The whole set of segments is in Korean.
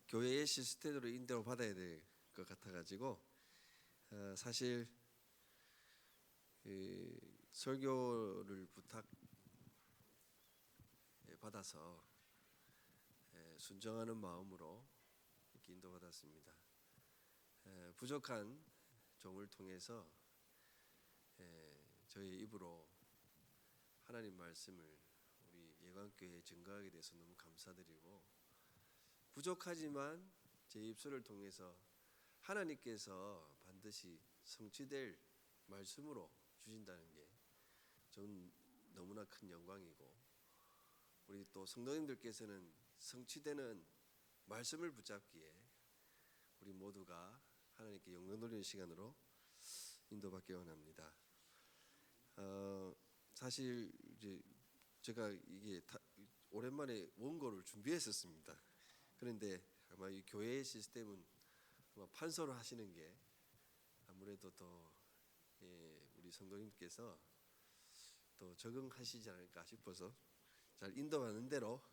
교회의 시스템으로 인도를 받아야 될 것 같아가지고 사실 설교를 부탁 받아서 순종하는 마음으로 이렇게 인도받았습니다. 부족한 종을 통해서 저희 입으로 하나님 말씀을 우리 예관교회에 증거하게 돼서 너무 감사드리고, 부족하지만 제 입술을 통해서 하나님께서 반드시 성취될 말씀으로 주신다는 게 전 너무나 큰 영광이고, 우리 또 성도님들께서는 성취되는 말씀을 붙잡기에 우리 모두가 하나님께 영광 돌리는 시간으로 인도받기 원합니다. 사실 이제 제가 이게 오랜만에 원고를 준비했었습니다. 그런데 아마 이 교회의 시스템은 아마 판서로 하시는 게 아무래도 더 우리 성도님께서 더 적응하시지 않을까 싶어서 잘 인도하는 대로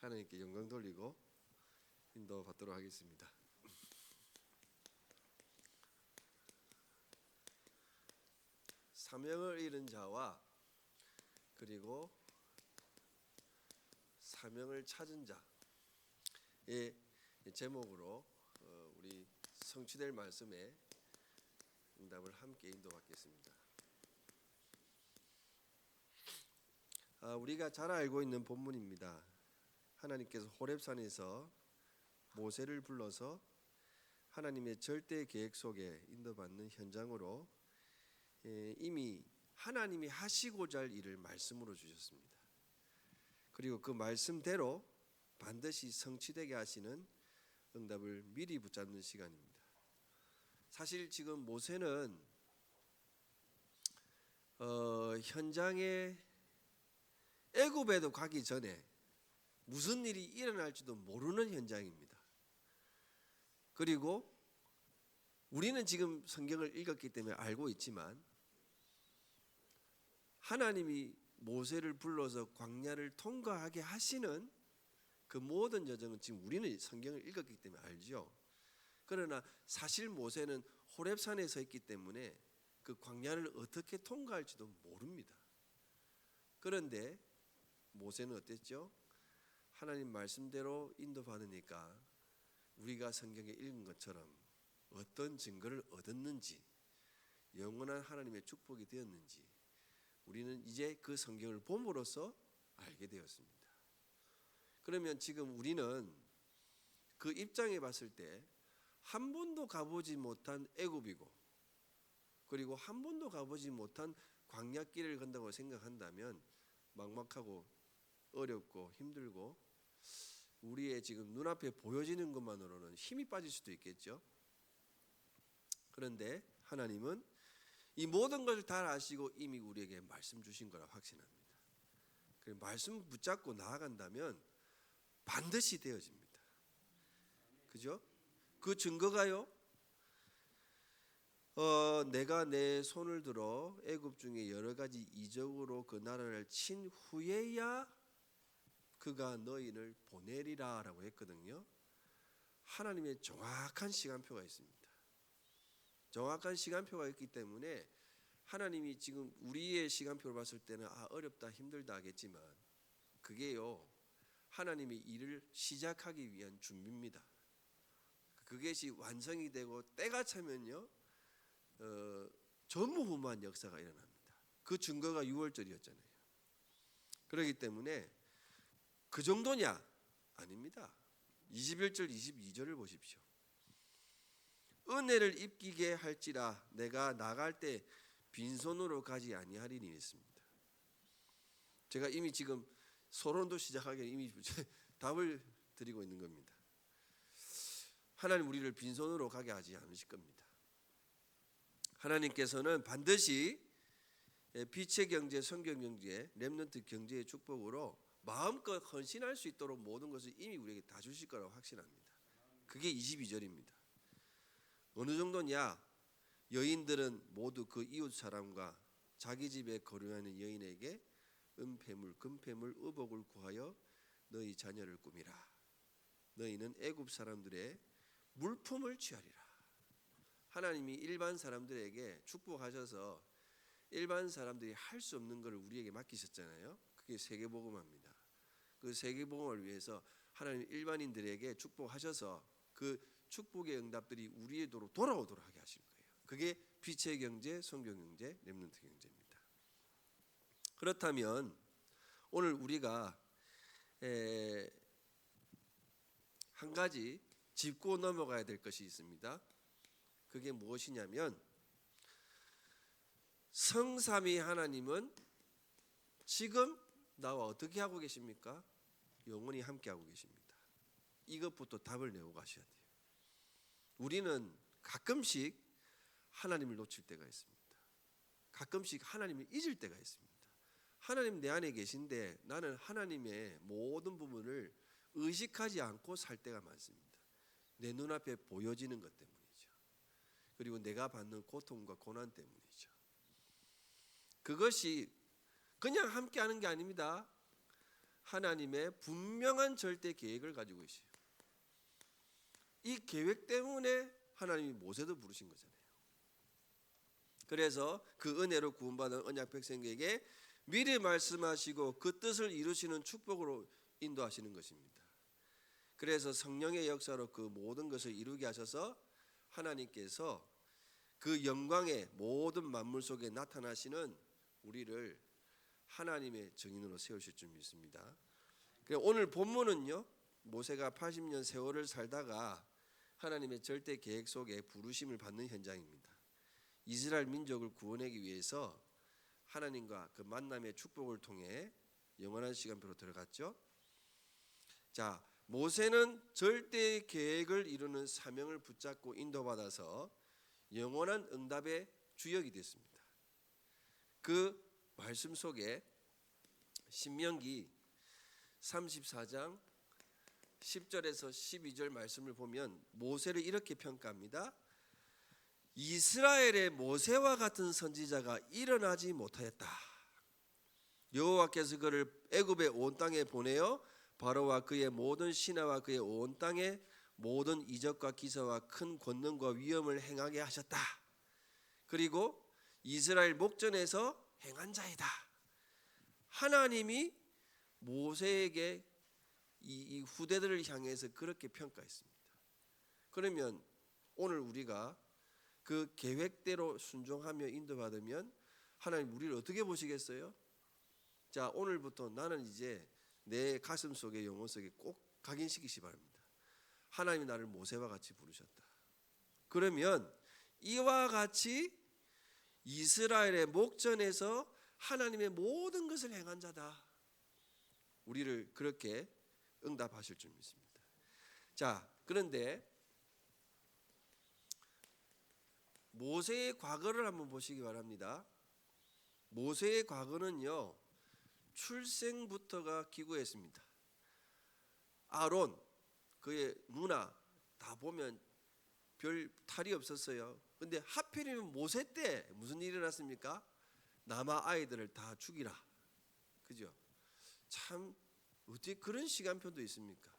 하나님께 영광 돌리고 인도받도록 하겠습니다. 사명을 잃은 자와 그리고 사명을 찾은 자의 제목으로 우리 성취될 말씀에 응답을 함께 인도받겠습니다. 우리가 잘 알고 있는 본문입니다. 하나님께서 호렙산에서 모세를 불러서 하나님의 절대 계획 속에 인도받는 현장으로 이미 하나님이 하시고자 할 일을 말씀으로 주셨습니다. 그리고 그 말씀대로 반드시 성취되게 하시는 응답을 미리 붙잡는 시간입니다. 사실 지금 모세는 현장에 애굽에도 가기 전에 무슨 일이 일어날지도 모르는 현장입니다. 그리고 우리는 지금 성경을 읽었기 때문에 알고 있지만, 하나님이 모세를 불러서 광야를 통과하게 하시는 그 모든 여정은 지금 우리는 성경을 읽었기 때문에 알죠. 그러나 사실 모세는 호렙산에 서 있기 때문에 그 광야를 어떻게 통과할지도 모릅니다. 그런데 모세는 어땠죠? 하나님 말씀대로 인도받으니까 우리가 성경에 읽은 것처럼 어떤 증거를 얻었는지, 영원한 하나님의 축복이 되었는지 우리는 이제 그 성경을 봄으로써 알게 되었습니다. 그러면 지금 우리는 그 입장에 봤을 때 한 번도 가보지 못한 애굽이고, 그리고 한 번도 가보지 못한 광야길을 건다고 생각한다면 막막하고 어렵고 힘들고 우리의 지금 눈앞에 보여지는 것만으로는 힘이 빠질 수도 있겠죠. 그런데 하나님은 이 모든 것을 다 아시고 이미 우리에게 말씀 주신 거라 확신합니다. 그 말씀 붙잡고 나아간다면 반드시 되어집니다. 그죠? 그 증거가요, 내가 내 손을 들어 애굽 중에 여러 가지 이적으로 그 나라를 친 후에야 그가 너희를 보내리라 라고 했거든요. 하나님의 정확한 시간표가 있습니다. 정확한 시간표가 있기 때문에 하나님이 지금 우리의 시간표를 봤을 때는 어렵다 힘들다 하겠지만, 그게요 하나님이 일을 시작하기 위한 준비입니다. 그것이 완성이 되고 때가 차면요 전무후무한 역사가 일어납니다. 그 증거가 6월절이었잖아요. 그렇기 때문에 그 정도냐? 아닙니다. 21절 22절을 보십시오. 은혜를 입기게 할지라 내가 나갈 때 빈손으로 가지 아니하리니 했습니다. 제가 이미 지금 서론도 시작하기 전에 이미 답을 드리고 있는 겁니다. 하나님 우리를 빈손으로 가게 하지 않으실 겁니다. 하나님께서는 반드시 빛의 경제, 성경 경제, 렘넌트 경제의 축복으로 마음껏 헌신할 수 있도록 모든 것을 이미 우리에게 다 주실 거라고 확신합니다. 그게 22절입니다. 어느 정도냐? 여인들은 모두 그 이웃 사람과 자기 집에 거류하는 여인에게 은폐물, 금폐물, 의복을 구하여 너희 자녀를 꾸미라. 너희는 애굽 사람들의 물품을 취하리라. 하나님이 일반 사람들에게 축복하셔서 일반 사람들이 할 수 없는 것을 우리에게 맡기셨잖아요. 그게 세계복음화입니다. 그 세계복음을 위해서 하나님 일반인들에게 축복하셔서 그 축복의 응답들이 우리에게로 돌아오도록 하게 하실 거예요. 그게 빛의 경제, 성경 경제, 렘넌트 경제입니다. 그렇다면 오늘 우리가 한 가지 짚고 넘어가야 될 것이 있습니다. 그게 무엇이냐면 성삼위 하나님은 지금 나와 어떻게 하고 계십니까? 영원히 함께 하고 계십니다. 이것부터 답을 내고 가셔야 돼요. 우리는 가끔씩 하나님을 놓칠 때가 있습니다. 가끔씩 하나님을 잊을 때가 있습니다. 하나님 내 안에 계신데 나는 하나님의 모든 부분을 의식하지 않고 살 때가 많습니다. 내 눈앞에 보여지는 것 때문이죠. 그리고 내가 받는 고통과 고난 때문이죠. 그것이 그냥 함께하는 게 아닙니다. 하나님의 분명한 절대 계획을 가지고 계셔요. 이 계획 때문에 하나님이 모세도 부르신 거잖아요. 그래서 그 은혜로 구원받은 언약 백성에게 미리 말씀하시고 그 뜻을 이루시는 축복으로 인도하시는 것입니다. 그래서 성령의 역사로 그 모든 것을 이루게 하셔서 하나님께서 그 영광의 모든 만물 속에 나타나시는 우리를 하나님의 증인으로 세우실 줄 믿습니다. 오늘 본문은요, 모세가 80년 세월을 살다가 하나님의 절대 계획 속에 부르심을 받는 현장입니다. 이스라엘 민족을 구원하기 위해서 하나님과 그 만남의 축복을 통해 영원한 시간표로 들어갔죠. 자, 모세는 절대 계획을 이루는 사명을 붙잡고 인도받아서 영원한 응답의 주역이 됐습니다. 그 말씀 속에 신명기 34장 10절에서 12절 말씀을 보면 모세를 이렇게 평가합니다. 이스라엘의 모세와 같은 선지자가 일어나지 못하였다. 여호와께서 그를 애굽의 온 땅에 보내어 바로와 그의 모든 신하와 그의 온 땅에 모든 이적과 기사와 큰 권능과 위엄을 행하게 하셨다. 그리고 이스라엘 목전에서 행한 자이다. 하나님이 모세에게 이 후대들을 향해서 그렇게 평가했습니다. 그러면 오늘 우리가 그 계획대로 순종하며 인도받으면 하나님 우리를 어떻게 보시겠어요? 자, 오늘부터 나는 이제 내 가슴 속에 영혼 속에 꼭 각인시키시 바랍니다. 하나님이 나를 모세와 같이 부르셨다. 그러면 이와 같이 이스라엘의 목전에서 하나님의 모든 것을 행한 자다. 우리를 그렇게 응답하실 줄 믿습니다. 자, 그런데 모세의 과거를 한번 보시기 바랍니다. 모세의 과거는요, 출생부터가 기구했습니다. 아론, 그의 누나 다 보면 별 탈이 없었어요. 근데 하필이면 모세 때 무슨 일이 일어났습니까? 남아 아이들을 다 죽이라. 그죠? 참 어떻게 그런 시간표도 있습니까?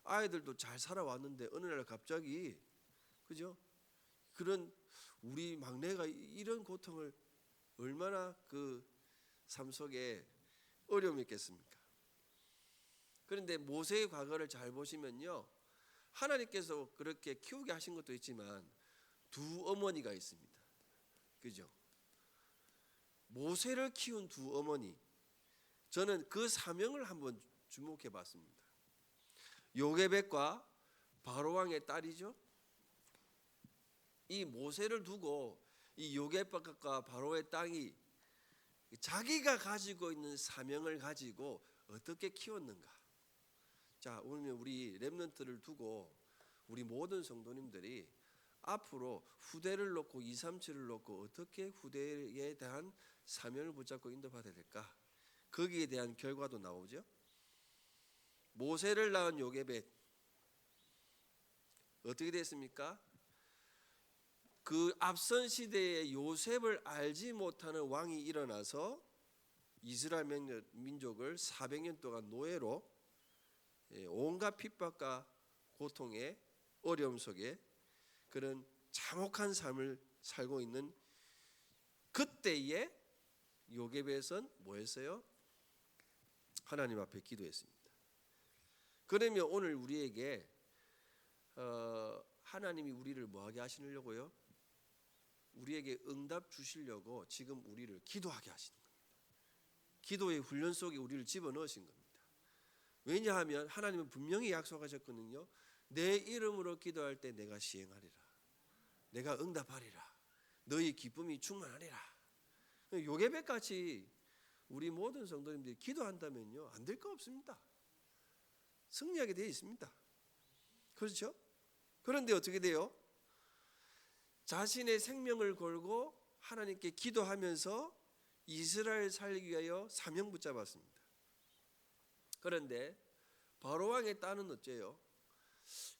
아이들도 잘 살아왔는데 어느 날 갑자기, 그죠? 그런 우리 막내가 이런 고통을 얼마나 그 삶 속에 어려움이 있겠습니까? 그런데 모세의 과거를 잘 보시면요, 하나님께서 그렇게 키우게 하신 것도 있지만 두 어머니가 있습니다. 그죠? 모세를 키운 두 어머니, 저는 그 사명을 한번 주목해 봤습니다. 요게벳과 바로왕의 딸이죠. 이 모세를 두고 이 요게벳과 바로의 땅이 자기가 가지고 있는 사명을 가지고 어떻게 키웠는가. 자, 오늘 우리 렘넌트를 두고 우리 모든 성도님들이 앞으로 후대를 놓고 237을 놓고 어떻게 후대에 대한 사명을 붙잡고 인도받아야 될까? 거기에 대한 결과도 나오죠. 모세를 낳은 요게벳 어떻게 됐습니까? 그 앞선 시대에 요셉을 알지 못하는 왕이 일어나서 이스라엘 민족을 400년 동안 노예로 온갖 핍박과 고통의 어려움 속에 그런 참혹한 삶을 살고 있는 그때에 요게벳은 뭐 했어요? 하나님 앞에 기도했습니다. 그러면 오늘 우리에게 하나님이 우리를 뭐하게 하시려고요? 우리에게 응답 주시려고 지금 우리를 기도하게 하시는 겁니다. 기도의 훈련 속에 우리를 집어넣으신 겁니다. 왜냐하면 하나님은 분명히 약속하셨거든요. 내 이름으로 기도할 때 내가 시행하리라. 내가 응답하리라. 너희 기쁨이 충만하리라. 요게벳같이 우리 모든 성도님들이 기도한다면요, 안 될 거 없습니다. 승리하게 되어 있습니다. 그렇죠? 그런데 어떻게 돼요? 자신의 생명을 걸고 하나님께 기도하면서 이스라엘 살리기 위하여 사명 붙잡았습니다. 그런데 바로 왕의 딸은 어째요?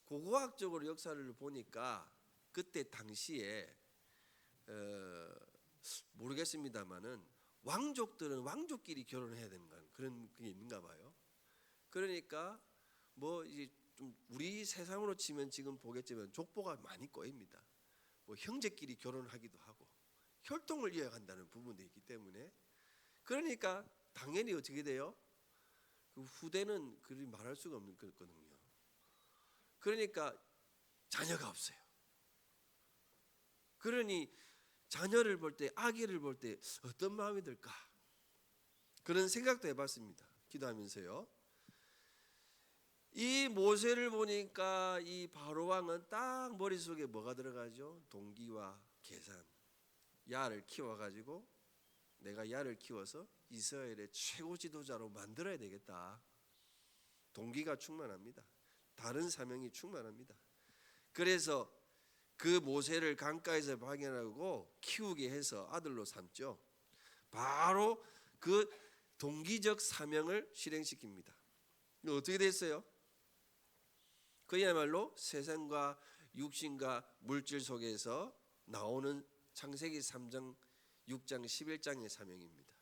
고고학적으로 역사를 보니까 그때 당시에 모르겠습니다만은 왕족들은 왕족끼리 결혼해야 되는 그런 게 있는가 봐요. 그러니까 뭐 이제 좀 우리 세상으로 치면 지금 보겠지만 족보가 많이 꼬입니다. 뭐 형제끼리 결혼하기도 하고 혈통을 이어간다는 부분도 있기 때문에 그러니까 당연히 어떻게 돼요? 그 후대는 그리 말할 수가 없는 거거든요. 그러니까 자녀가 없어요. 그러니 자녀를 볼 때, 아기를 볼 때 어떤 마음이 들까? 그런 생각도 해봤습니다. 기도하면서요. 이 모세를 보니까 이 바로 왕은 딱 머릿속에 뭐가 들어가죠? 동기와 계산. 야를 키워가지고 내가 야를 키워서 이스라엘의 최고 지도자로 만들어야 되겠다. 동기가 충만합니다. 다른 사명이 충만합니다. 그래서 그 모세를 강가에서 발견하고 키우게 해서 아들로 삼죠. 바로 그 동기적 사명을 실행시킵니다. 어떻게 됐어요? 그야말로 세상과 육신과 물질 속에서 나오는 창세기 3장, 6장, 11장의 사명입니다.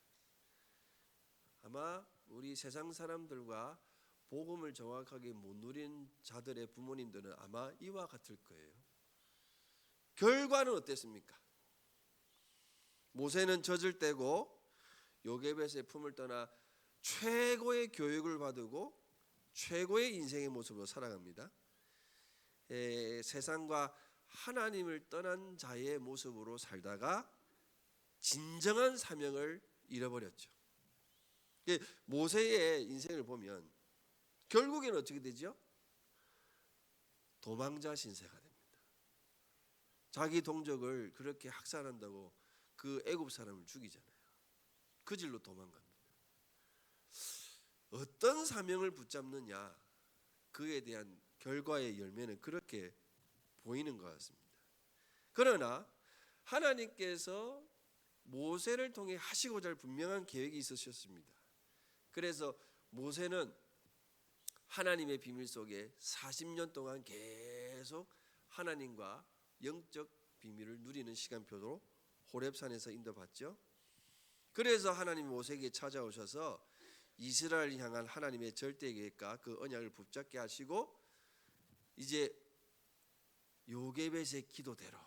아마 우리 세상 사람들과 복음을 정확하게 못 누린 자들의 부모님들은 아마 이와 같을 거예요. 결과는 어땠습니까? 모세는 젖을 떼고 요게벳의 품을 떠나 최고의 교육을 받고 최고의 인생의 모습으로 살아갑니다. 세상과 하나님을 떠난 자의 모습으로 살다가 진정한 사명을 잃어버렸죠. 모세의 인생을 보면 결국에는 어떻게 되죠? 도망자 신세가 됩니다. 자기 동족을 그렇게 학살한다고 그 애굽 사람을 죽이잖아요. 그 길로 도망갑니다. 어떤 사명을 붙잡느냐, 그에 대한 결과의 열매는 그렇게 보이는 것 같습니다. 그러나 하나님께서 모세를 통해 하시고자 할 분명한 계획이 있으셨습니다. 그래서 모세는 하나님의 비밀 속에 40년 동안 계속 하나님과 영적 비밀을 누리는 시간표로 호렙산에서 인도받죠. 그래서 하나님 모세에게 찾아오셔서 이스라엘을 향한 하나님의 절대 계획과 그 언약을 붙잡게 하시고 이제 요게벳의 기도대로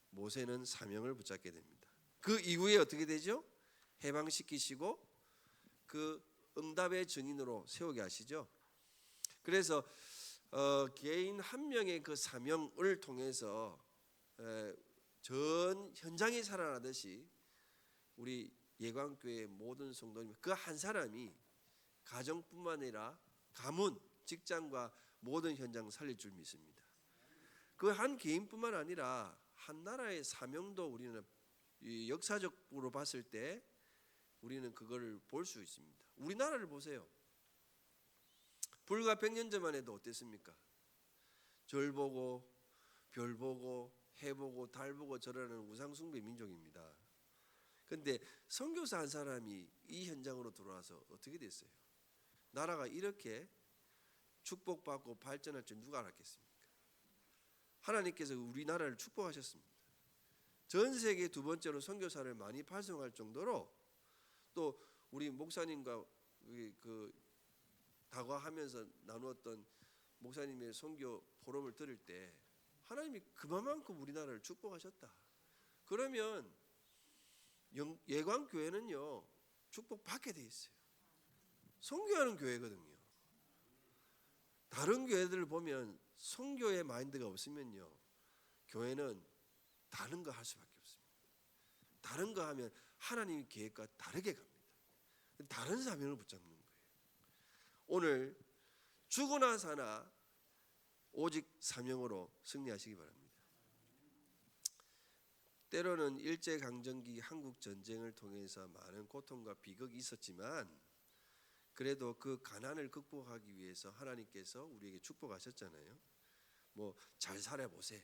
모세는 사명을 붙잡게 됩니다. 그 이후에 어떻게 되죠? 해방시키시고 그 응답의 증인으로 세우게 하시죠. 그래서 개인 한 명의 그 사명을 통해서 전 현장이 살아나듯이 우리 예광교회 모든 성도님 그 한 사람이 가정뿐만 아니라 가문, 직장과 모든 현장을 살릴 줄 믿습니다. 그 한 개인뿐만 아니라 한 나라의 사명도 우리는 역사적으로 봤을 때 우리는 그거를 볼 수 있습니다. 우리나라를 보세요. 불과 100년 전만 해도 어땠습니까? 절 보고 별 보고 해 보고 달 보고 절하는 우상숭배 민족입니다. 그런데 선교사 한 사람이 이 현장으로 들어와서 어떻게 됐어요? 나라가 이렇게 축복받고 발전할 줄 누가 알았겠습니까? 하나님께서 우리나라를 축복하셨습니다. 전 세계 두 번째로 선교사를 많이 발송할 정도로 또 우리 목사님과 그 다과하면서 나누었던 목사님의 선교 포럼을 들을 때 하나님이 그만큼 우리나라를 축복하셨다. 그러면 예광교회는요 축복받게 돼 있어요. 선교하는 교회거든요. 다른 교회들을 보면 선교의 마인드가 없으면요 교회는 다른 거 할 수밖에 없습니다. 다른 거 하면 하나님의 계획과 다르게 갑니다. 다른 사명을 붙잡는 거예요. 오늘 죽으나 사나 오직 사명으로 승리하시기 바랍니다. 때로는 일제강점기 한국전쟁을 통해서 많은 고통과 비극이 있었지만 그래도 그 가난을 극복하기 위해서 하나님께서 우리에게 축복하셨잖아요. 뭐 잘 살아보세,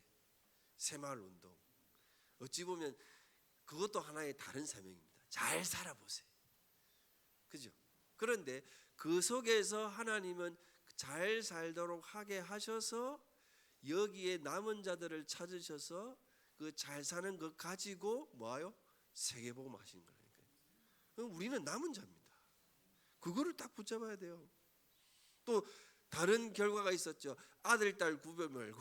새마을운동. 어찌 보면 그것도 하나의 다른 사명입니다. 잘 살아보세. 그죠? 그런데 그 속에서 하나님은 잘 살도록 하게 하셔서 여기에 남은 자들을 찾으셔서 그 잘 사는 것 가지고 뭐예요? 세계복음 하시는 거니까요. 그럼 우리는 남은 자입니다. 그거를 딱 붙잡아야 돼요. 또 다른 결과가 있었죠. 아들 딸 구별 말고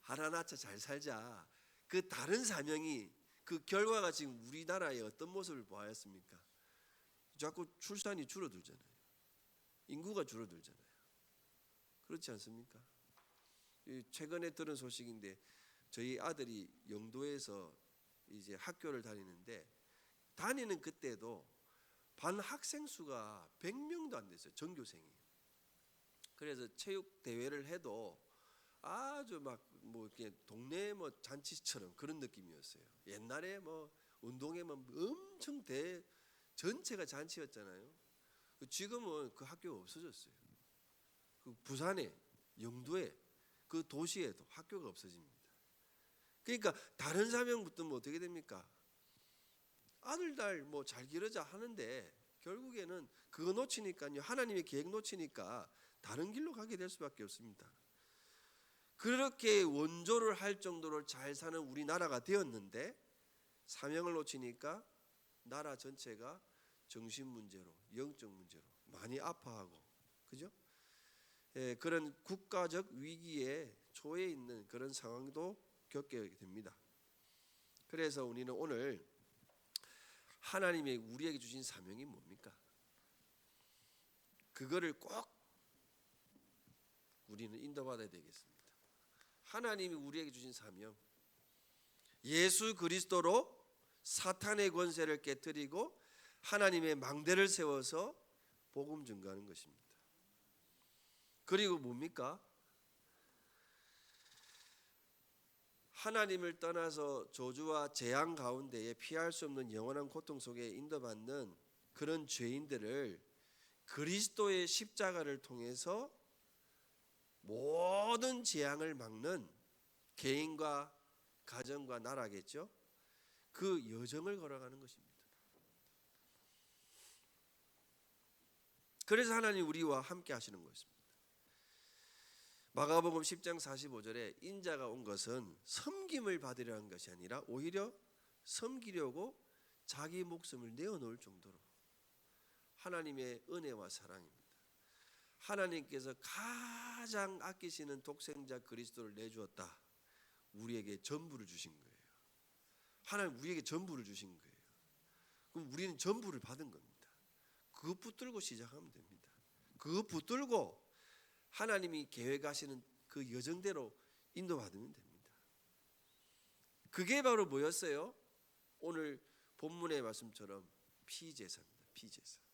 하나 낳자 잘 살자. 그 다른 사명이 그 결과가 지금 우리나라의 어떤 모습을 보았습니까? 자꾸 출산이 줄어들잖아요. 인구가 줄어들잖아요. 그렇지 않습니까? 최근에 들은 소식인데 저희 아들이 영도에서 이제 학교를 다니는데 다니는 그때도 반 학생 수가 100명도 안 됐어요. 전교생이. 그래서 체육 대회를 해도 아주 막 뭐 이렇게 동네 뭐 잔치처럼 그런 느낌이었어요. 옛날에 뭐 운동회 뭐 엄청 전체가 잔치였잖아요. 지금은 그 학교가 없어졌어요. 그 부산에 영도에 그 도시에도 학교가 없어집니다. 그러니까 다른 사명 붙으면 어떻게 됩니까? 아들 딸 뭐 잘 기르자 하는데 결국에는 그거 놓치니까요. 하나님의 계획 놓치니까 다른 길로 가게 될 수밖에 없습니다. 그렇게 원조를 할 정도로 잘 사는 우리나라가 되었는데 사명을 놓치니까 나라 전체가 정신 문제로 영적 문제로 많이 아파하고 그죠? 그런 국가적 위기에 초에 있는 그런 상황도 겪게 됩니다. 그래서 우리는 오늘 하나님이 우리에게 주신 사명이 뭡니까? 그거를 꼭 우리는 인도받아야 되겠습니다. 하나님이 우리에게 주신 사명, 예수 그리스도로 사탄의 권세를 깨뜨리고 하나님의 망대를 세워서 복음 증거하는 것입니다. 그리고 뭡니까? 하나님을 떠나서 저주와 재앙 가운데에 피할 수 없는 영원한 고통 속에 인도받는 그런 죄인들을 그리스도의 십자가를 통해서 모든 재앙을 막는 개인과 가정과 나라겠죠. 그 여정을 걸어가는 것입니다. 그래서 하나님 우리와 함께 하시는 것입니다. 마가복음 10장 45절에 인자가 온 것은 섬김을 받으려는 것이 아니라 오히려 섬기려고 자기 목숨을 내어놓을 정도로 하나님의 은혜와 사랑입니다. 하나님께서 가장 아끼시는 독생자 그리스도를 내주었다. 우리에게 전부를 주신 거예요. 하나님 우리에게 전부를 주신 거예요. 그럼 우리는 전부를 받은 겁니다. 그거 붙들고 시작하면 됩니다. 그거 붙들고 하나님이 계획하시는 그 여정대로 인도받으면 됩니다. 그게 바로 뭐였어요? 오늘 본문의 말씀처럼 피제사입니다. 피제사.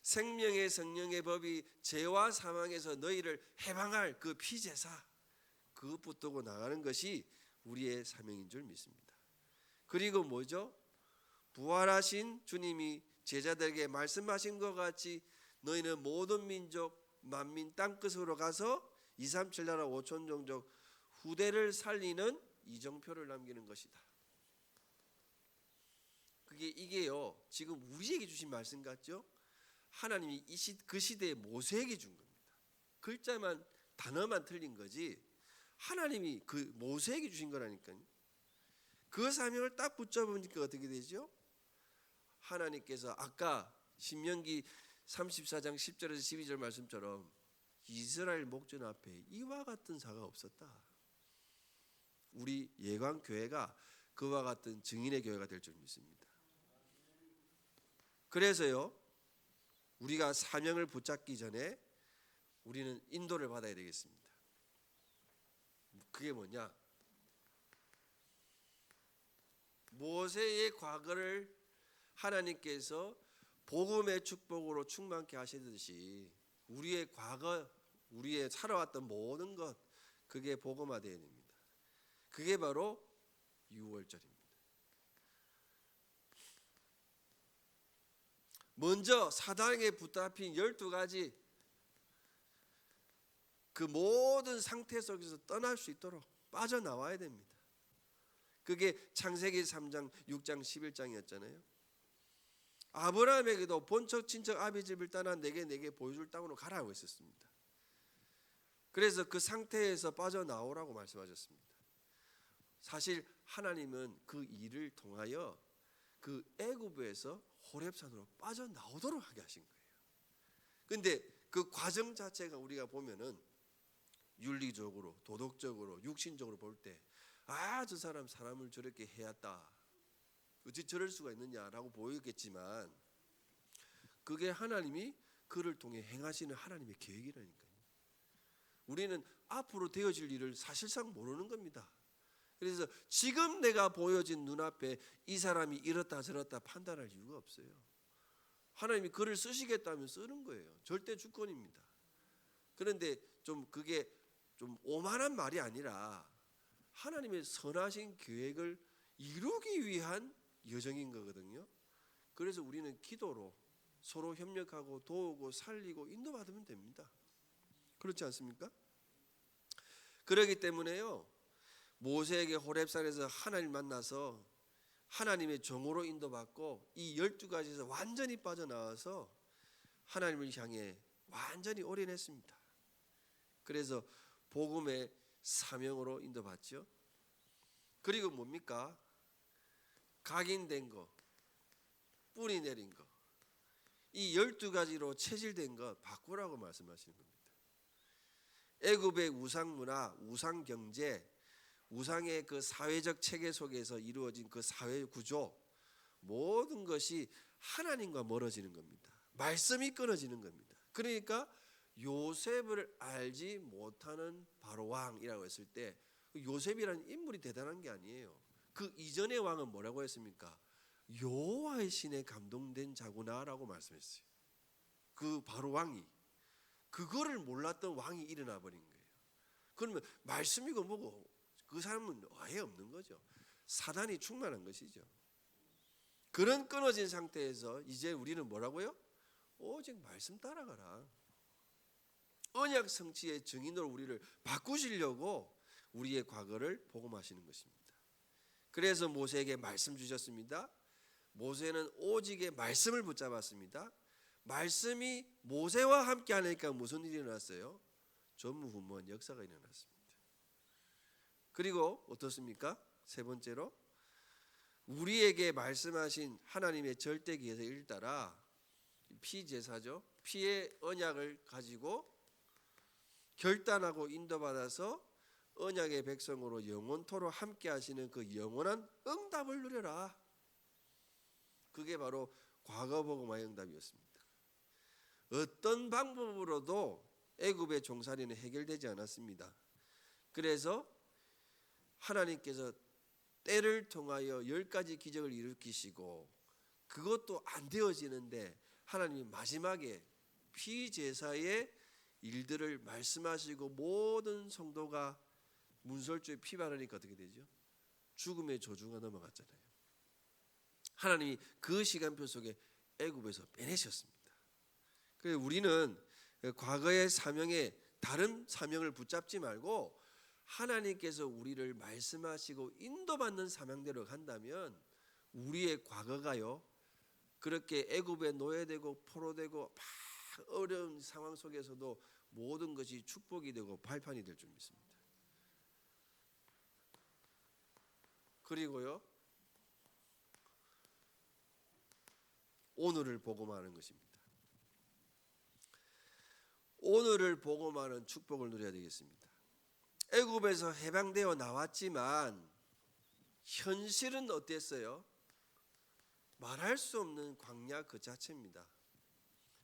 생명의 성령의 법이 죄와 사망에서 너희를 해방할 그 피제사, 그것 붙들고 나가는 것이 우리의 사명인 줄 믿습니다. 그리고 뭐죠? 부활하신 주님이 제자들에게 말씀하신 것 같이 너희는 모든 민족 만민 땅끝으로 가서 237 나라 5천 종족 후대를 살리는 이정표를 남기는 것이다. 이게요 지금 우리에게 주신 말씀 같죠? 하나님이 그 시대에 모세에게 준 겁니다. 글자만 단어만 틀린 거지 하나님이 그 모세에게 주신 거라니까요. 그 사명을 딱 붙잡으니까 어떻게 되죠? 하나님께서 아까 신명기 34장 10절에서 12절 말씀처럼 이스라엘 목전 앞에 이와 같은 사가 없었다. 우리 예광교회가 그와 같은 증인의 교회가 될 줄 믿습니다. 그래서요, 우리가 사명을 붙잡기 전에 우리는 인도를 받아야 되겠습니다. 그게 뭐냐? 모세의 과거를 하나님께서 복음의 축복으로 충만케 하시듯이 우리의 과거, 우리의 살아왔던 모든 것, 그게 복음화되어야 됩니다. 그게 바로 유월절입니다. 먼저 사단에게 붙잡힌 12가지 그 모든 상태 속에서 떠날 수 있도록 빠져나와야 됩니다. 그게 창세기 3장, 6장, 11장이었잖아요. 아브라함에게도 본척 친척 아비 집을 떠나 내게 보여줄 땅으로 가라고 했었습니다. 그래서 그 상태에서 빠져나오라고 말씀하셨습니다. 사실 하나님은 그 일을 통하여 그 애굽에서 호렙산으로 빠져나오도록 하게 하신 거예요. 근데 그 과정 자체가 우리가 보면은 윤리적으로, 도덕적으로, 육신적으로 볼 때 저 사람 사람을 저렇게 해왔다, 어찌 저럴 수가 있느냐라고 보이겠지만 그게 하나님이 그를 통해 행하시는 하나님의 계획이라니까요. 우리는 앞으로 되어질 일을 사실상 모르는 겁니다. 그래서 지금 내가 보여진 눈앞에 이 사람이 이렇다 저렇다 판단할 이유가 없어요. 하나님이 그를 쓰시겠다면 쓰는 거예요. 절대 주권입니다. 그런데 좀 그게 좀 오만한 말이 아니라 하나님의 선하신 계획을 이루기 위한 여정인 거거든요. 그래서 우리는 기도로 서로 협력하고 도우고 살리고 인도받으면 됩니다. 그렇지 않습니까? 그렇기 때문에요, 모세에게 호렙산에서 하나님 만나서 하나님의 정으로 인도받고 이 12가지에서 완전히 빠져나와서 하나님을 향해 완전히 올인했습니다. 그래서 복음의 사명으로 인도받죠. 그리고 뭡니까? 각인된 거, 뿌리 내린 거, 이 12가지로 체질된 거 바꾸라고 말씀하시는 겁니다. 애굽의 우상 문화, 우상 경제, 우상의 그 사회적 체계 속에서 이루어진 그 사회 구조, 모든 것이 하나님과 멀어지는 겁니다. 말씀이 끊어지는 겁니다. 그러니까 요셉을 알지 못하는 바로 왕이라고 했을 때 요셉이라는 인물이 대단한 게 아니에요. 그 이전의 왕은 뭐라고 했습니까? 여호와의 신에 감동된 자구나라고 말씀했어요. 그 바로 왕이, 그거를 몰랐던 왕이 일어나 버린 거예요. 그러면 말씀이고 뭐고 그 사람은 아예 없는 거죠. 사단이 충만한 것이죠. 그런 끊어진 상태에서 이제 우리는 뭐라고요? 오직 말씀 따라가라. 언약 성취의 증인으로 우리를 바꾸시려고 우리의 과거를 복음하시는 것입니다. 그래서 모세에게 말씀 주셨습니다. 모세는 오직의 말씀을 붙잡았습니다. 말씀이 모세와 함께 하니까 무슨 일이 일어났어요? 전무후무한 역사가 일어났습니다. 그리고 어떻습니까? 세 번째로 우리에게 말씀하신 하나님의 절대기에서 일따라 피제사죠. 피의 언약을 가지고 결단하고 인도받아서 언약의 백성으로 영원토록 함께 하시는 그 영원한 응답을 누려라. 그게 바로 과거 복음화의 응답이었습니다. 어떤 방법으로도 애굽의 종살이는 해결되지 않았습니다. 그래서 하나님께서 때를 통하여 10가지 기적을 일으키시고 그것도 안 되어지는데 하나님이 마지막에 피제사의 일들을 말씀하시고 모든 성도가 문설주에 피 바르니까 어떻게 되죠? 죽음의 저주가 넘어갔잖아요. 하나님이 그 시간표 속에 애굽에서 빼내셨습니다. 그래서 우리는 과거의 사명에 다른 사명을 붙잡지 말고 하나님께서 우리를 말씀하시고 인도받는 사명대로 간다면 우리의 과거가요, 그렇게 애굽에 노예되고 포로되고 막 어려운 상황 속에서도 모든 것이 축복이 되고 발판이 될 줄 믿습니다. 그리고요, 오늘을 복음하는 것입니다. 오늘을 복음하는 축복을 누려야 되겠습니다. 애굽에서 해방되어 나왔지만 현실은 어땠어요? 말할 수 없는 광야 그 자체입니다.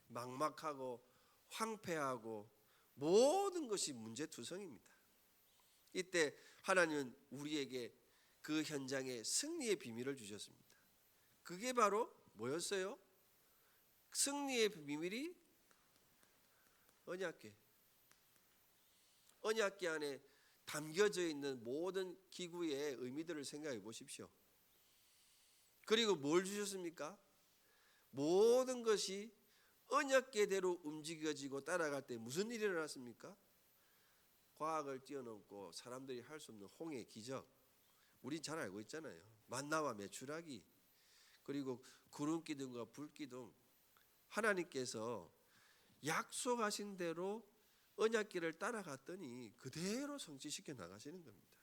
막막하고 황폐하고 모든 것이 문제투성입니다. 이때 하나님은 우리에게 그 현장에 승리의 비밀을 주셨습니다. 그게 바로 뭐였어요? 승리의 비밀이 언약궤. 언약궤 안에 담겨져 있는 모든 기구의 의미들을 생각해 보십시오. 그리고 뭘 주셨습니까? 모든 것이 언약궤대로 움직여지고 따라갈 때 무슨 일이 일어났습니까? 과학을 뛰어넘고 사람들이 할 수 없는 홍해 기적. 우린 잘 알고 있잖아요. 만나와 메추라기, 그리고 구름 기둥과 불 기둥. 하나님께서 약속하신 대로 언약궤를 따라갔더니 그대로 성취시켜 나가시는 겁니다.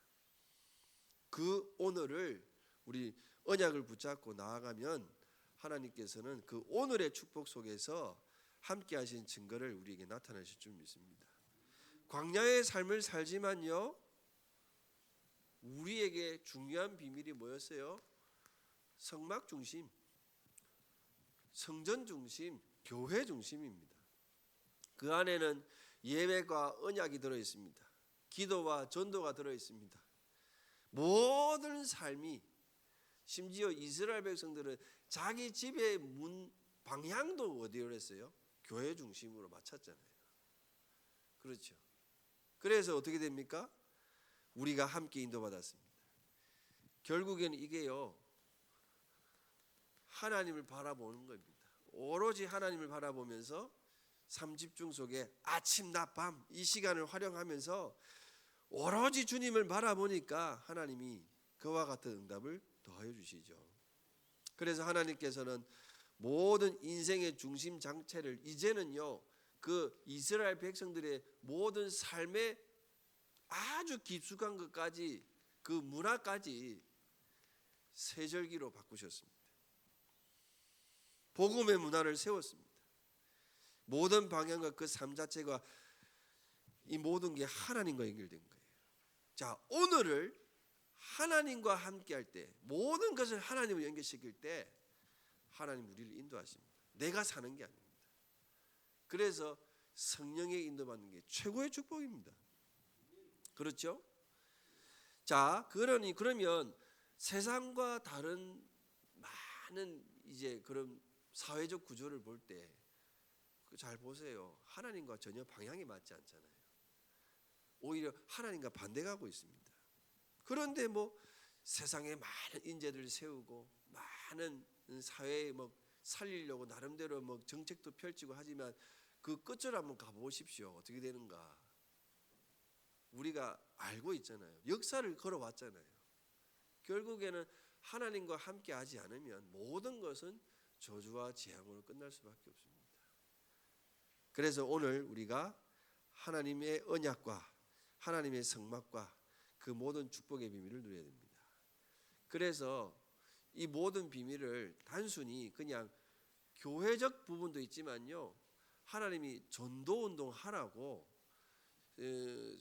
그 오늘을 우리 언약을 붙잡고 나아가면 하나님께서는 그 오늘의 축복 속에서 함께 하신 증거를 우리에게 나타내실 줄 믿습니다. 광야의 삶을 살지만요, 우리에게 중요한 비밀이 뭐였어요? 성막 중심, 성전 중심, 교회 중심입니다. 그 안에는 예배가 언약이 들어있습니다. 기도와 전도가 들어있습니다. 모든 삶이, 심지어 이스라엘 백성들은 자기 집의 문 방향도 어디로 했어요? 교회 중심으로 맞췄잖아요. 그렇죠. 그래서 어떻게 됩니까? 우리가 함께 인도받았습니다. 결국에는 이게요, 하나님을 바라보는 겁니다. 오로지 하나님을 바라보면서 삼집중 속에 아침, 낮, 밤 이 시간을 활용하면서 오로지 주님을 바라보니까 하나님이 그와 같은 응답을 더하여 주시죠. 그래서 하나님께서는 모든 인생의 중심 장체를 이제는요, 그 이스라엘 백성들의 모든 삶의 아주 깊숙한 것까지, 그 문화까지 세절기로 바꾸셨습니다. 복음의 문화를 세웠습니다. 모든 방향과 그 삶 자체가, 이 모든 게 하나님과 연결된 거예요. 자, 오늘을 하나님과 함께 할 때, 모든 것을 하나님을 연결시킬 때 하나님 우리를 인도하십니다. 내가 사는 게 아닙니다. 그래서 성령의 인도받는 게 최고의 축복입니다. 그렇죠? 자, 그러면 세상과 다른 많은 이제 그런 사회적 구조를 볼 때 잘 보세요. 하나님과 전혀 방향이 맞지 않잖아요. 오히려 하나님과 반대가 하고 있습니다. 그런데 뭐 세상에 많은 인재들을 세우고 많은 사회에 뭐 살리려고 나름대로 뭐 정책도 펼치고 하지만 그 끝을 한번 가보십시오. 어떻게 되는가? 우리가 알고 있잖아요. 역사를 걸어왔잖아요. 결국에는 하나님과 함께 하지 않으면 모든 것은 저주와 재앙으로 끝날 수밖에 없습니다. 그래서 오늘 우리가 하나님의 언약과 하나님의 성막과 그 모든 축복의 비밀을 누려야 됩니다. 그래서 이 모든 비밀을 단순히 그냥 교회적 부분도 있지만요, 하나님이 전도운동 하라고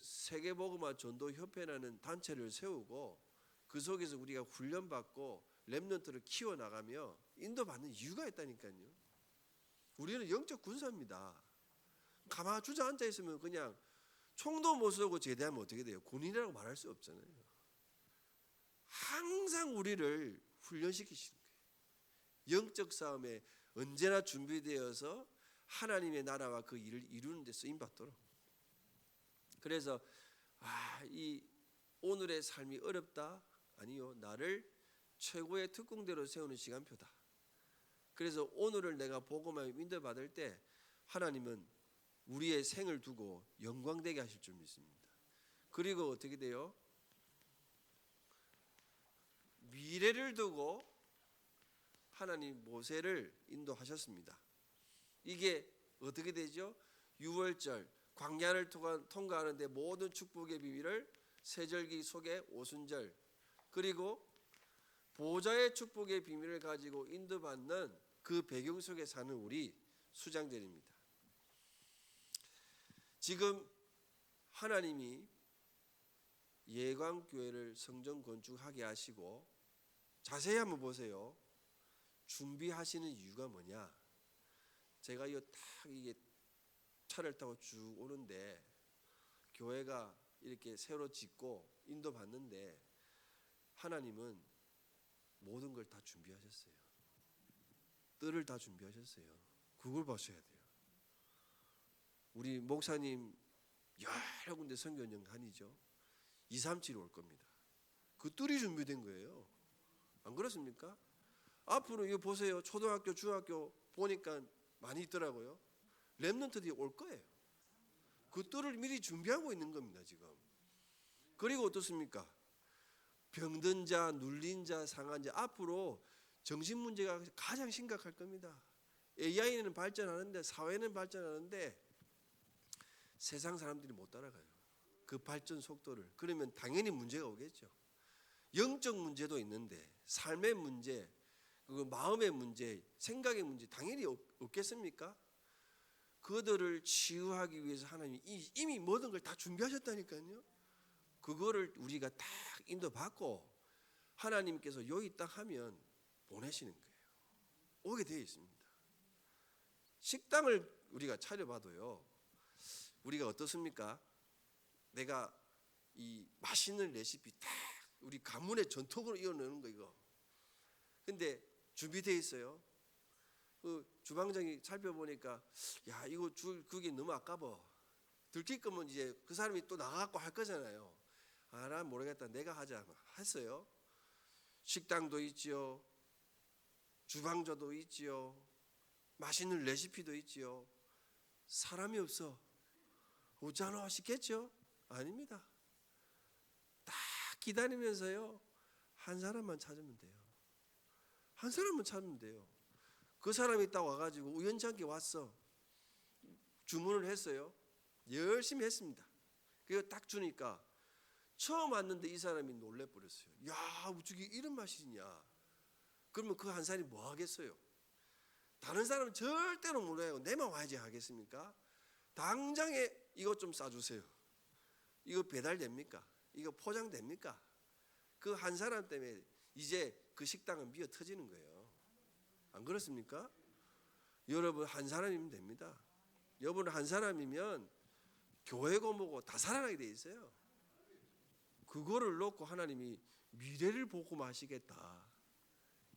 세계복음화 전도협회라는 단체를 세우고 그 속에서 우리가 훈련받고 렘넌트를 키워나가며 인도받는 이유가 있다니까요. 우리는 영적 군사입니다. 가만 주저앉아 있으면 그냥 총도 못 쏘고 제대하면 어떻게 돼요? 군인이라고 말할 수 없잖아요. 항상 우리를 훈련시키시는 거예요. 영적 싸움에 언제나 준비되어서 하나님의 나라와 그 일을 이루는 데 쓰임받도록. 그래서 이 오늘의 삶이 어렵다? 아니요, 나를 최고의 특공대로 세우는 시간표다. 그래서 오늘을 내가 복음하여 인도받을 때 하나님은 우리의 생을 두고 영광되게 하실 줄 믿습니다. 그리고 어떻게 돼요? 미래를 두고 하나님 모세를 인도하셨습니다. 이게 어떻게 되죠? 유월절 광야를 통과하는데 모든 축복의 비밀을 세절기 속에 오순절, 그리고 보좌의 축복의 비밀을 가지고 인도받는 그 배경 속에 사는 우리 수장절입니다. 지금 하나님이 예광교회를 성전 건축하게 하시고 자세히 한번 보세요. 준비하시는 이유가 뭐냐? 제가 이게 차를 타고 쭉 오는데 교회가 이렇게 새로 짓고 인도받는데 하나님은 모든 걸 다 준비하셨어요. 뜰을 다 준비하셨어요. 그걸 보셔야 돼요. 우리 목사님 여러 군데 선교 연장 다니죠. 237 올 겁니다. 그 뜰이 준비된 거예요. 안 그렇습니까? 앞으로 이거 보세요. 초등학교, 중학교 보니까 많이 있더라고요. 렘넌트들이 올 거예요. 그 뜰을 미리 준비하고 있는 겁니다, 지금. 그리고 어떻습니까? 병든 자, 눌린 자, 상한 자, 앞으로 정신 문제가 가장 심각할 겁니다. AI는 발전하는데, 사회는 발전하는데 세상 사람들이 못 따라가요. 그 발전 속도를. 그러면 당연히 문제가 오겠죠. 영적 문제도 있는데 삶의 문제, 그 마음의 문제, 생각의 문제 당연히 없겠습니까? 그들을 치유하기 위해서 하나님이 이미 모든 걸 다 준비하셨다니까요. 그거를 우리가 딱 인도받고 하나님께서 여기 딱 하면 보내시는 거예요. 오게 되어 있습니다. 식당을 우리가 차려봐도요. 우리가 어떻습니까? 내가 이 맛있는 레시피 딱 우리 가문의 전통으로 이어내는 거 이거. 근데 준비되어 있어요. 그 주방장이 살펴보니까 야 이거 그게 너무 아까워. 들킬 거면 이제 그 사람이 또 나가갖고 할 거잖아요. 아, 난 모르겠다. 내가 하자 했어요. 식당도 있지요. 주방조도 있지요. 맛있는 레시피도 있지요. 사람이 없어. 오잖아 싶겠죠? 아닙니다. 딱 기다리면서요. 한 사람만 찾으면 돼요. 한 사람만 찾으면 돼요. 그 사람이 딱 와가지고 우연찮게 왔어. 주문을 했어요. 열심히 했습니다. 그리고 딱 주니까 처음 왔는데 이 사람이 놀래버렸어요. 야, 어떻게 이런 맛이냐? 그러면 그 한 사람이 뭐 하겠어요? 다른 사람은 절대로 몰라요. 내만 와야지 하겠습니까? 당장에 이것 좀 싸주세요. 이거 배달됩니까? 이거 포장됩니까? 그 한 사람 때문에 이제 그 식당은 미어 터지는 거예요. 안 그렇습니까? 여러분 한 사람이면 됩니다. 여러분 한 사람이면 교회고 뭐고 다 살아나게 돼 있어요. 그거를 놓고 하나님이 미래를 보고 마시겠다.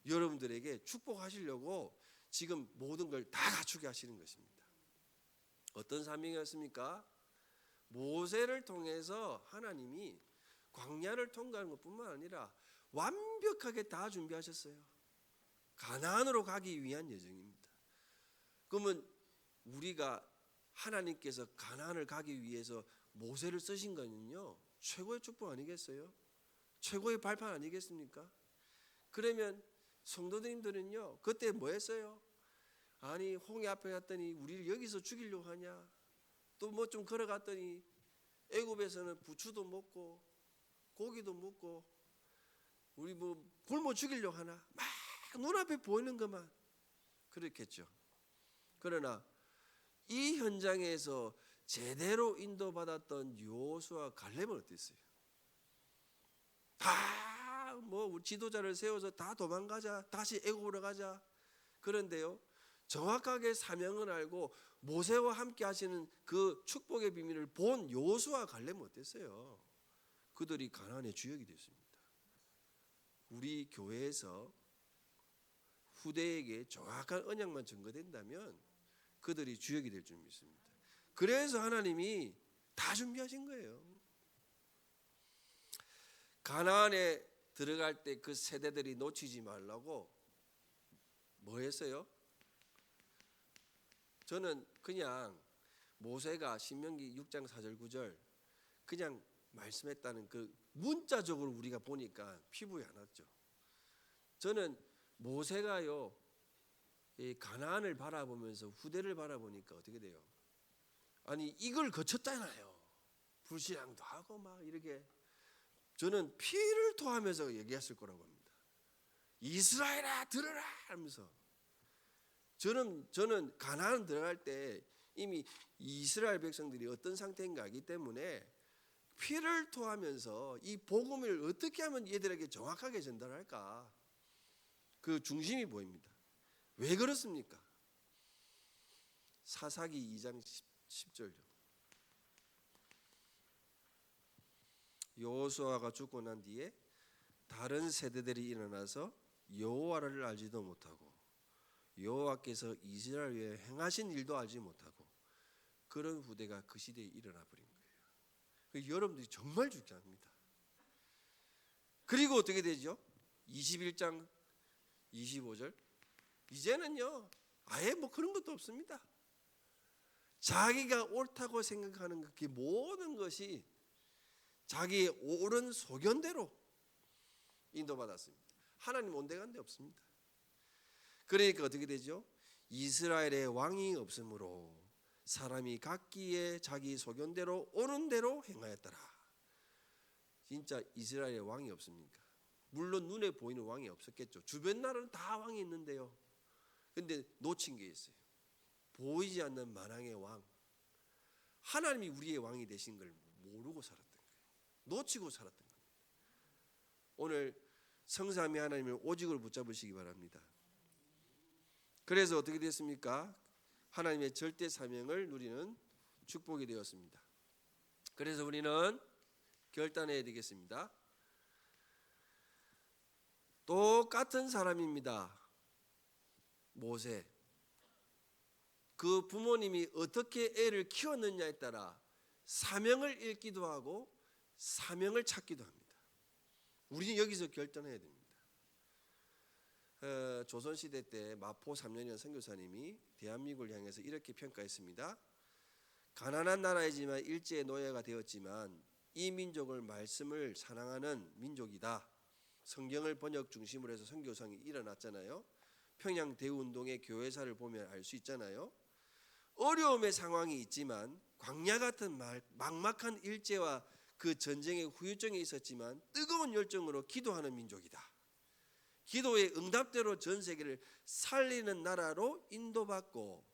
여러분들에게 축복하시려고 지금 모든 걸 다 갖추게 하시는 것입니다. 어떤 사명이었습니까? 모세를 통해서 하나님이 광야를 통과하는 것뿐만 아니라 완벽하게 다 준비하셨어요. 가나안으로 가기 위한 여정입니다. 그러면 우리가 하나님께서 가나안을 가기 위해서 모세를 쓰신 거는요 최고의 축복 아니겠어요? 최고의 발판 아니겠습니까? 그러면 성도님들은요 그때 뭐 했어요? 아니 홍해 앞에 갔더니 우리를 여기서 죽이려고 하냐? 또 뭐 좀 걸어갔더니 애굽에서는 부추도 먹고 고기도 먹고 우리 뭐 굶어 죽이려고 하나? 막 눈앞에 보이는 것만 그렇겠죠. 그러나 이 현장에서 제대로 인도받았던 여호수아 갈렙은 어땠어요? 다 뭐 지도자를 세워서 다 도망가자, 다시 애굽으로 가자. 그런데요 정확하게 사명을 알고 모세와 함께 하시는 그 축복의 비밀을 본 여호수아 갈렙은 어땠어요? 그들이 가나안의 주역이 됐습니다. 우리 교회에서 후대에게 정확한 언약만 증거된다면 그들이 주역이 될 줄 믿습니다. 그래서 하나님이 다 준비하신 거예요. 가나안에 들어갈 때 그 세대들이 놓치지 말라고 뭐 했어요? 저는 그냥 모세가 신명기 6장 4절 9절 그냥 말씀했다는 그 문자적으로 우리가 보니까 피부에 안 왔죠. 저는 모세가요 이 가나안을 바라보면서 후대를 바라보니까 어떻게 돼요? 아니 이걸 거쳤잖아요. 불신앙도 하고 막 이렇게 저는 피를 토하면서 얘기했을 거라고 합니다. 이스라엘아 들으라 하면서 저는 가나안 들어갈 때 이미 이스라엘 백성들이 어떤 상태인가 알기 때문에 피를 토하면서 이 복음을 어떻게 하면 얘들에게 정확하게 전달할까, 그 중심이 보입니다. 왜 그렇습니까? 사사기 2장 10절요. 여호수아가 죽고 난 뒤에 다른 세대들이 일어나서 여호와를 알지도 못하고 여호와께서 이스라엘 위에 행하신 일도 알지 못하고 그런 후대가 그 시대에 일어나 버린 거예요. 여러분들이 정말 중요합니다. 그리고 어떻게 되죠? 21장 25절 이제는요 아예 뭐 그런 것도 없습니다. 자기가 옳다고 생각하는 그 모든 것이 자기의 옳은 소견대로 인도받았습니다. 하나님 온데간데 없습니다. 그러니까 어떻게 되죠? 이스라엘의 왕이 없으므로 사람이 각기의 자기 소견대로 옳은 대로 행하였더라. 진짜 이스라엘의 왕이 없습니까? 물론 눈에 보이는 왕이 없었겠죠. 주변 나라는 다 왕이 있는데요. 근데 놓친 게 있어요. 보이지 않는 만왕의 왕, 하나님이 우리의 왕이 되신 걸 모르고 살았던 거예요. 놓치고 살았던 겁니다. 오늘 성삼위 하나님을 오직으로 붙잡으시기 바랍니다. 그래서 어떻게 됐습니까? 하나님의 절대 사명을 누리는 축복이 되었습니다. 그래서 우리는 결단해야 되겠습니다. 똑같은 사람입니다. 모세. 그 부모님이 어떻게 애를 키웠느냐에 따라 사명을 읽기도 하고 사명을 찾기도 합니다. 우리는 여기서 결단해야 됩니다. 조선시대 때 마포 3년이라는 선교사님이 대한민국을 향해서 이렇게 평가했습니다. 가난한 나라이지만 일제의 노예가 되었지만 이 민족을 말씀을 사랑하는 민족이다. 성경을 번역 중심으로 해서 선교사항이 일어났잖아요. 평양 대운동의 교회사를 보면 알 수 있잖아요. 어려움의 상황이 있지만 광야 같은 막막한 일제와 그 전쟁의 후유증이 있었지만 뜨거운 열정으로 기도하는 민족이다. 기도의 응답대로 전 세계를 살리는 나라로 인도받고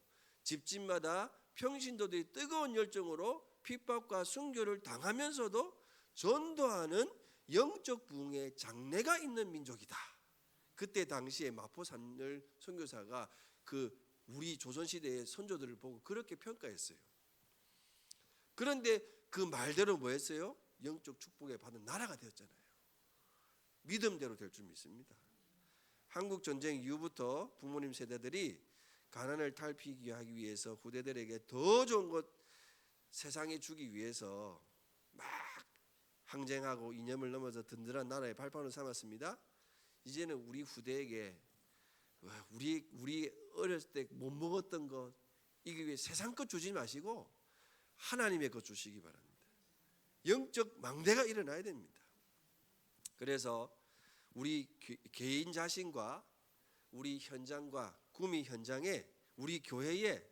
집집마다 평신도들이 뜨거운 열정으로 핍박과 순교를 당하면서도 전도하는 영적 부흥의 장래가 있는 민족이다. 그때 당시에 마포 삼열 선교사가 그 우리 조선시대의 선조들을 보고 그렇게 평가했어요. 그런데 그 말대로 뭐 했어요? 영적 축복에 받은 나라가 되었잖아요. 믿음대로 될 줄 믿습니다. 한국 전쟁 이후부터 부모님 세대들이 가난을 탈피하기 위해서 후대들에게 더 좋은 것 세상에 주기 위해서 막 항쟁하고 이념을 넘어서 든든한 나라의 발판을 삼았습니다. 이제는 우리 후대에게 우리 어렸을 때 못 먹었던 것 이게 왜 세상 것 주지 마시고 하나님의 것 주시기 바랍니다. 영적 망대가 일어나야 됩니다. 그래서 우리 개인 자신과 우리 현장과 구미 현장에 우리 교회에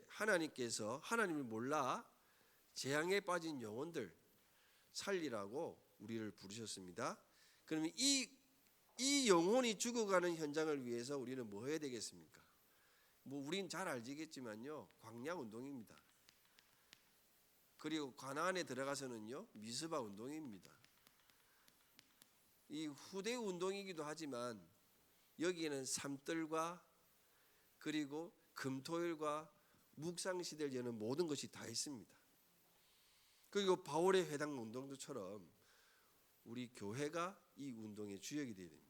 하나님께서 하나님을 몰라 재앙에 빠진 영혼들 살리라고 우리를 부르셨습니다. 그러면 이 영혼이 죽어가는 현장을 위해서 우리는 뭐 해야 되겠습니까? 뭐 우린 잘 알지겠지만요, 광야 운동입니다. 그리고 가나안에 들어가서는요, 미스바 운동입니다. 이 후대 운동이기도 하지만 여기에는 산들과 그리고 금토일과 묵상시대를 여는 모든 것이 다 있습니다. 그리고 바울의 회당 운동처럼 우리 교회가 이 운동의 주역이 되어야 됩니다.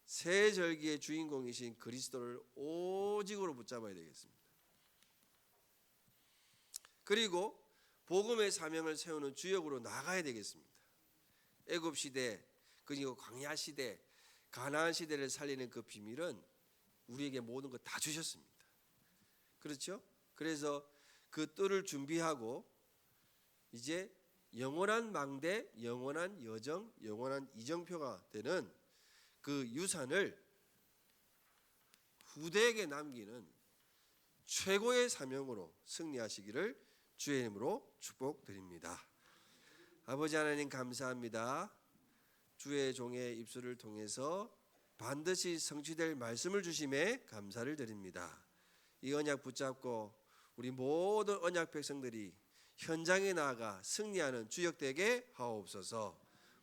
새 절기의 주인공이신 그리스도를 오직으로 붙잡아야 되겠습니다. 그리고 복음의 사명을 세우는 주역으로 나가야 되겠습니다. 애굽 시대 그리고 광야 시대 가나안 시대를 살리는 그 비밀은 우리에게 모든 것 다 주셨습니다. 그렇죠? 그래서 그 뜰을 준비하고 이제 영원한 망대, 영원한 여정, 영원한 이정표가 되는 그 유산을 후대에게 남기는 최고의 사명으로 승리하시기를 주의 이름으로 축복드립니다. 아버지 하나님 감사합니다. 주의 종의 입술을 통해서 반드시 성취될 말씀을 주심에 감사를 드립니다. 이 언약 붙잡고 우리 모든 언약 백성들이 현장에 나아가 승리하는 주역 되게 하옵소서.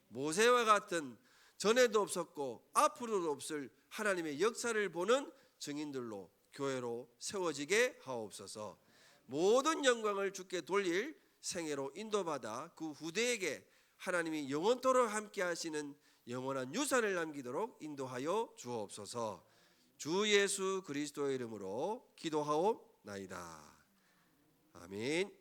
모세와 같은 전에도 없었고 앞으로도 없을 하나님의 역사를 보는 증인들로 교회로 세워지게 하옵소서. 모든 영광을 주께 돌릴 생애로 인도받아 그 후대에게 하나님이 영원토록 함께 하시는 영원한 유산을 남기도록 인도하여 주옵소서. 주 예수 그리스도의 이름으로 기도하옵나이다. 아멘.